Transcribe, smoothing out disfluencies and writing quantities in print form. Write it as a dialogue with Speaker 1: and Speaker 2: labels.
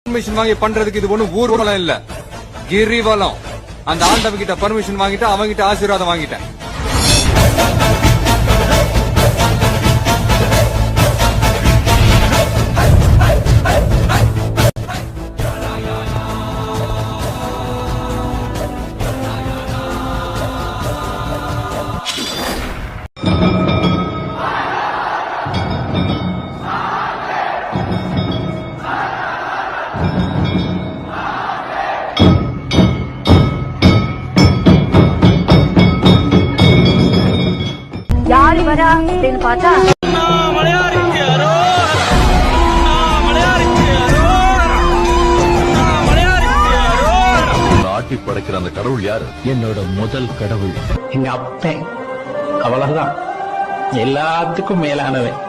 Speaker 1: Permission வாங்கி பண்றதுக்கு இது ஒண்ணு ஊர்வலம் இல்ல, கிரிவலம். அந்த ஆண்டவன் கிட்ட பர்மிஷன் வாங்கிட்டு அவங்கிட்ட ஆசீர்வாதம் வாங்கிட்டேன்.
Speaker 2: யாரு வரா அப்படின்னு பார்த்தா
Speaker 3: ஆட்டி படைக்கிற அந்த கடவுள் யாரு?
Speaker 4: என்னோட முதல் கடவுள்
Speaker 5: எங்க அப்பன். அவ்வளவுதான், எல்லாத்துக்கும் மேலானவன்.